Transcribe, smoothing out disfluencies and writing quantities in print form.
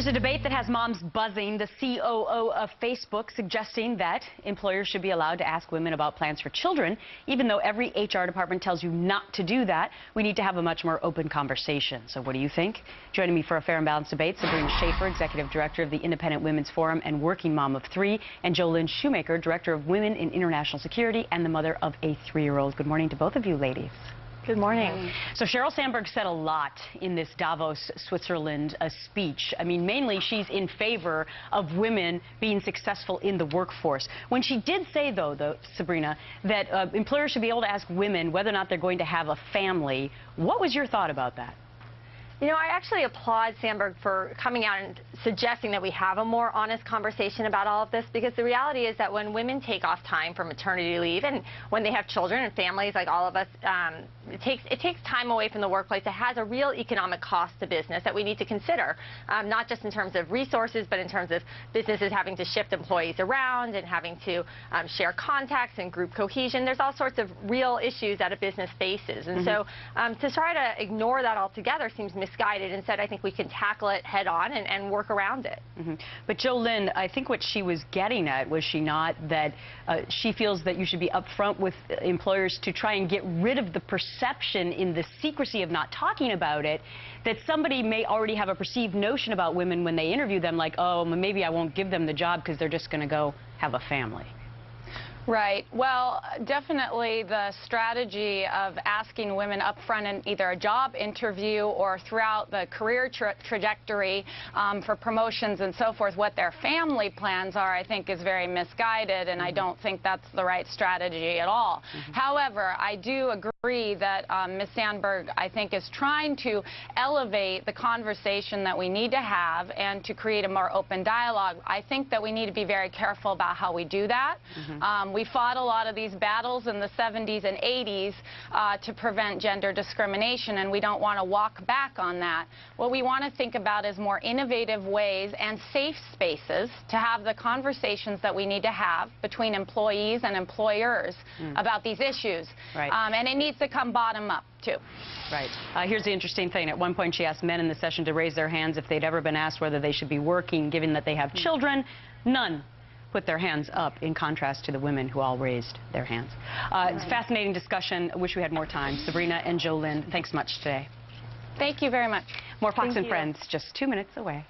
There's a debate that has moms buzzing. The COO of Facebook suggesting that employers should be allowed to ask women about plans for children, even though every HR department tells you not to do that. We need to have a much more open conversation. So what do you think? Joining me for a fair and balanced debate, Sabrina Schaeffer, Executive Director of the Independent Women's Forum and working mom of 3, and Jolynn Shoemaker, Director of Women in International Security and the mother of a 3-year-old. Good morning to both of you ladies. Good morning. So Sheryl Sandberg said a lot in this Davos, Switzerland speech. I mean, mainly she's in favor of women being successful in the workforce. When she did say, though, Sabrina, that employers should be able to ask women whether or not they're going to have a family, what was your thought about that? You know, I actually applaud Sandberg for coming out and suggesting that we have a more honest conversation about all of this, because the reality is that when women take off time for maternity leave and when they have children and families like all of us, it takes time away from the workplace. It has a real economic cost to business that we need to consider, not just in terms of resources, but in terms of businesses having to shift employees around and having to share contacts and group cohesion. There's all sorts of real issues that a business faces. And so to try to ignore that altogether seems misguided. Instead, I think we can tackle it head on and work around it. But Jolynn, I think what she was getting at, was she not, that she feels that you should be upfront with employers to try and get rid of the perception in the secrecy of not talking about it, that somebody may already have a perceived notion about women when they interview them, like, oh, maybe I won't give them the job because they're just going to go have a family. Right. Well, definitely the strategy of asking women up front in either a job interview or throughout the career trajectory for promotions and so forth, what their family plans are, I think is very misguided, and I don't think that's the right strategy at all. However, I do agree that Ms. Sandberg, I think, is trying to elevate the conversation that we need to have and to create a more open dialogue. I think that we need to be very careful about how we do that. We fought a lot of these battles in the 70s and 80s to prevent gender discrimination, and we don't want to walk back on that. What we want to think about is more innovative ways and safe spaces to have the conversations that we need to have between employees and employers about these issues. Right. And it needs to come bottom up, too. Right. Here's the interesting thing. At one point, she asked men in the session to raise their hands if they'd ever been asked whether they should be working, given that they have children. None put their hands up, in contrast to the women who all raised their hands. It's a fascinating discussion. I wish we had more time. Sabrina and Jolynn, thanks much today. Thank you very much. More Fox and Friends just 2 minutes away.